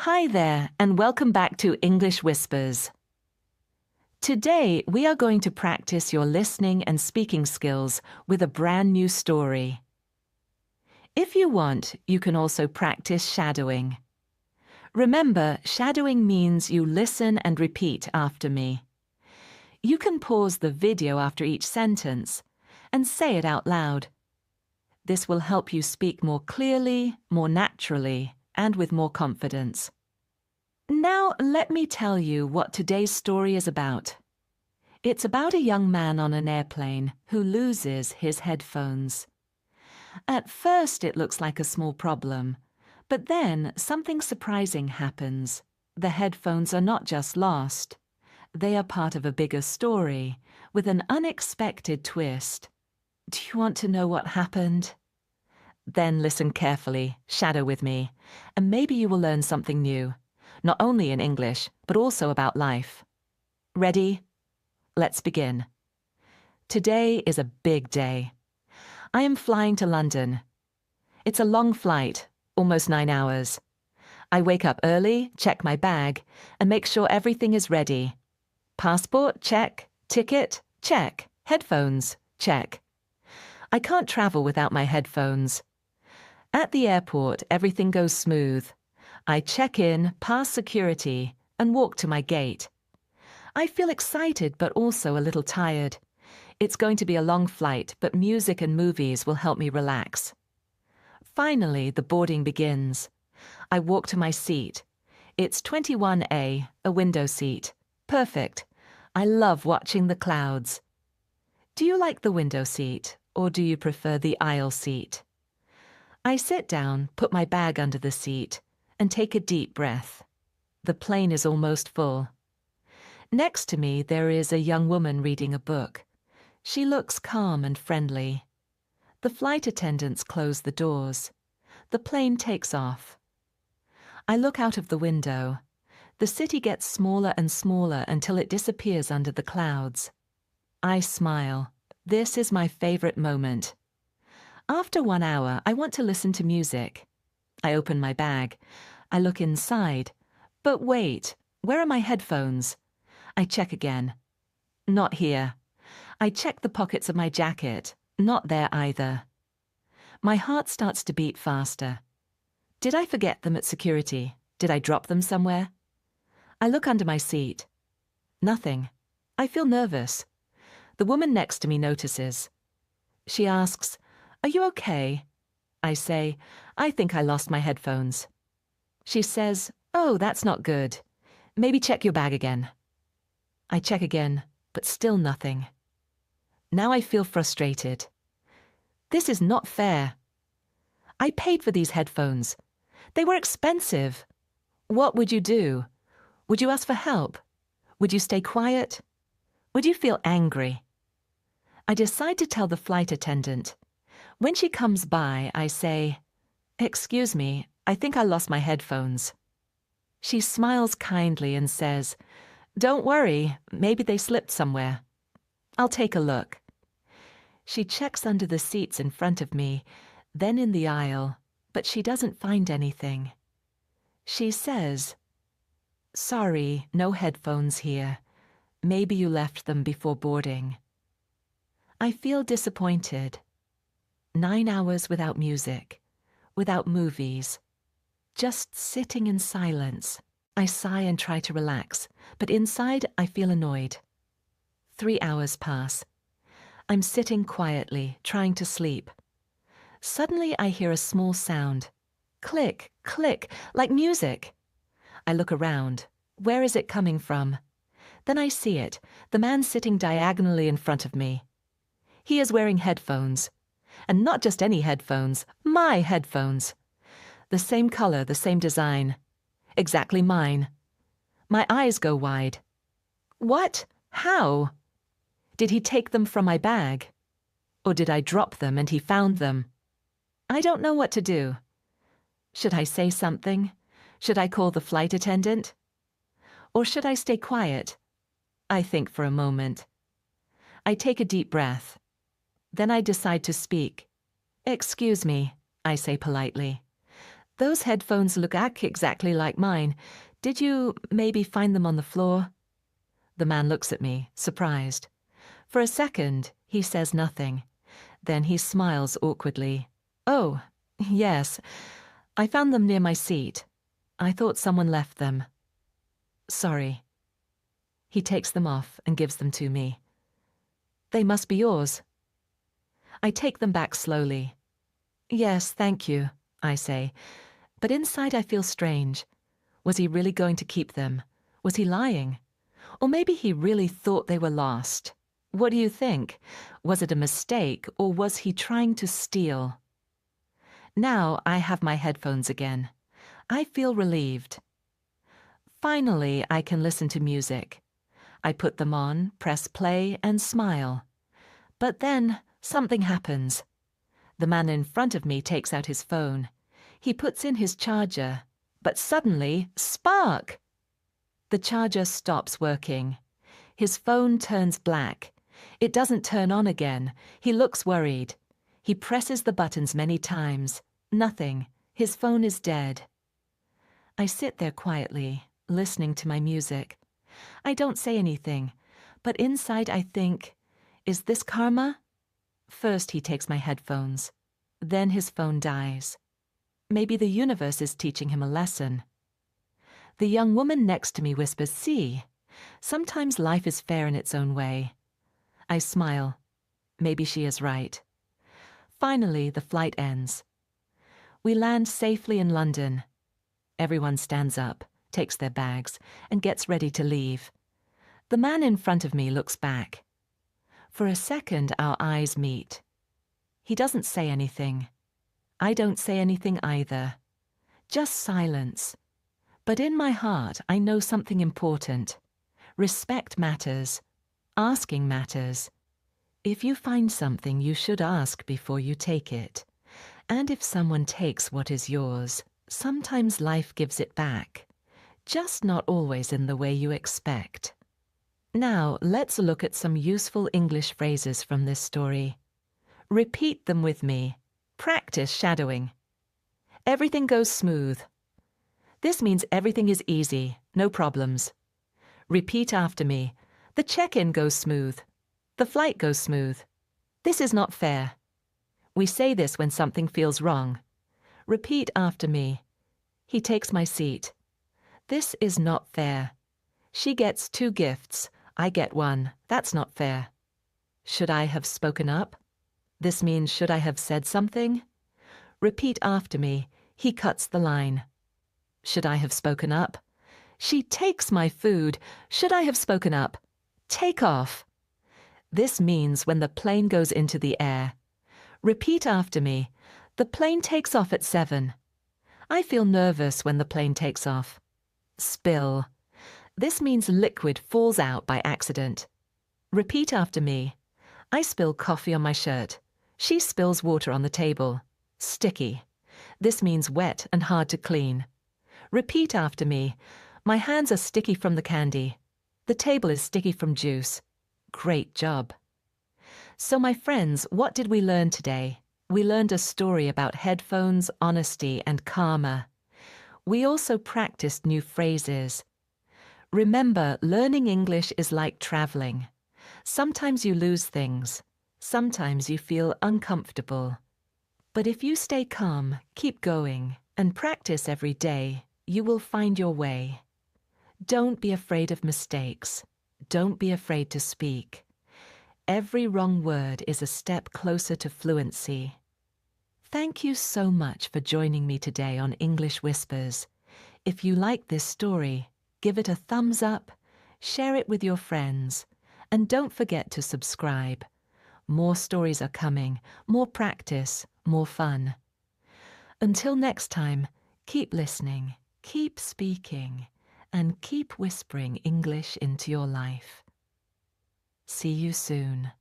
Hi there, and welcome back to English Whispers. Today, we are going to practice your listening and speaking skills with a brand new story. If you want, you can also practice shadowing. Remember, shadowing means you listen and repeat after me. You can pause the video after each sentence and say it out loud. This will help you speak more clearly, more naturally, and with more confidence. Now, let me tell you what today's story is about. It's about a young man on an airplane who loses his headphones. At first, it looks like a small problem, but then something surprising happens. The headphones are not just lost. They are part of a bigger story, with an unexpected twist. Do you want to know what happened? Then listen carefully, shadow with me, and maybe you will learn something new, not only in English, but also about life. Ready? Let's begin. Today is a big day. I am flying to London. It's a long flight, almost 9 hours. I wake up early, check my bag, and make sure everything is ready. Passport, check. Ticket, check. Headphones, check. I can't travel without my headphones. At the airport, everything goes smooth. I check in, pass security, and walk to my gate. I feel excited but also a little tired. It's going to be a long flight, but music and movies will help me relax. Finally, the boarding begins. I walk to my seat. It's 21A, a window seat. Perfect. I love watching the clouds. Do you like the window seat, or do you prefer the aisle seat? I sit down, put my bag under the seat, and take a deep breath. The plane is almost full. Next to me, there is a young woman reading a book. She looks calm and friendly. The flight attendants close the doors. The plane takes off. I look out of the window. The city gets smaller and smaller until it disappears under the clouds. I smile. This is my favorite moment. After 1 hour, I want to listen to music. I open my bag. I look inside. But wait, where are my headphones? I check again. Not here. I check the pockets of my jacket. Not there either. My heart starts to beat faster. Did I forget them at security? Did I drop them somewhere? I look under my seat. Nothing. I feel nervous. The woman next to me notices. She asks, "Are you okay?" I say, "I think I lost my headphones." She says, "Oh, that's not good. Maybe check your bag again." I check again, but still nothing. Now I feel frustrated. This is not fair. I paid for these headphones. They were expensive. What would you do? Would you ask for help? Would you stay quiet? Would you feel angry? I decide to tell the flight attendant. When she comes by, I say, "Excuse me, I think I lost my headphones." She smiles kindly and says, "Don't worry, maybe they slipped somewhere. I'll take a look." She checks under the seats in front of me, then in the aisle, but she doesn't find anything. She says, "Sorry, no headphones here. Maybe you left them before boarding." I feel disappointed. 9 hours without music, without movies, just sitting in silence. I sigh and try to relax, but inside I feel annoyed. 3 hours pass. I'm sitting quietly, trying to sleep. Suddenly I hear a small sound. Click, click, like music. I look around. Where is it coming from? Then I see it, the man sitting diagonally in front of me. He is wearing headphones. And not just any headphones, my headphones. The same color, the same design. Exactly mine. My eyes go wide. What? How? Did he take them from my bag? Or did I drop them and he found them? I don't know what to do. Should I say something? Should I call the flight attendant? Or should I stay quiet? I think for a moment. I take a deep breath. Then I decide to speak. "Excuse me," I say politely. Those headphones look exactly like mine. Did you maybe find them on the floor? The man looks at me, surprised. For a second, he says nothing. Then he smiles awkwardly. Oh, yes. I found them near my seat. I thought someone left them. Sorry. He takes them off and gives them to me. They must be yours. I take them back slowly. Yes, thank you, I say. But inside I feel strange. Was he really going to keep them? Was he lying? Or maybe he really thought they were lost. What do you think? Was it a mistake, or was he trying to steal? Now I have my headphones again. I feel relieved. Finally, I can listen to music. I put them on, press play, and smile. But then something happens. The man in front of me takes out his phone. He puts in his charger, but suddenly, spark! The charger stops working. His phone turns black. It doesn't turn on again. He looks worried. He presses the buttons many times. Nothing. His phone is dead. I sit there quietly, listening to my music. I don't say anything, but inside I think, is this karma? First he takes my headphones. Then his phone dies. Maybe the universe is teaching him a lesson. The young woman next to me whispers, "See, sometimes life is fair in its own way." I smile. Maybe she is right. Finally, the flight ends. We land safely in London. Everyone stands up, takes their bags, and gets ready to leave. The man in front of me looks back. For a second, our eyes meet. He doesn't say anything. I don't say anything either. Just silence. But in my heart, I know something important. Respect matters. Asking matters. If you find something, you should ask before you take it. And if someone takes what is yours, sometimes life gives it back. Just not always in the way you expect. Now, let's look at some useful English phrases from this story. Repeat them with me. Practice shadowing. Everything goes smooth. This means everything is easy, no problems. Repeat after me. The check-in goes smooth. The flight goes smooth. This is not fair. We say this when something feels wrong. Repeat after me. He takes my seat. This is not fair. She gets 2 gifts. I get 1. That's not fair. Should I have spoken up? This means should I have said something? Repeat after me. He cuts the line. Should I have spoken up? She takes my food. Should I have spoken up? Take off. This means when the plane goes into the air. Repeat after me. The plane takes off at 7. I feel nervous when the plane takes off. Spill. This means liquid falls out by accident. Repeat after me. I spill coffee on my shirt. She spills water on the table. Sticky. This means wet and hard to clean. Repeat after me. My hands are sticky from the candy. The table is sticky from juice. Great job. So my friends, what did we learn today? We learned a story about headphones, honesty, and karma. We also practiced new phrases. Remember, learning English is like traveling. Sometimes you lose things. Sometimes you feel uncomfortable. But if you stay calm, keep going, and practice every day, you will find your way. Don't be afraid of mistakes. Don't be afraid to speak. Every wrong word is a step closer to fluency. Thank you so much for joining me today on English Whispers. If you like this story, give it a thumbs up, share it with your friends, and don't forget to subscribe. More stories are coming, more practice, more fun. Until next time, keep listening, keep speaking, and keep whispering English into your life. See you soon.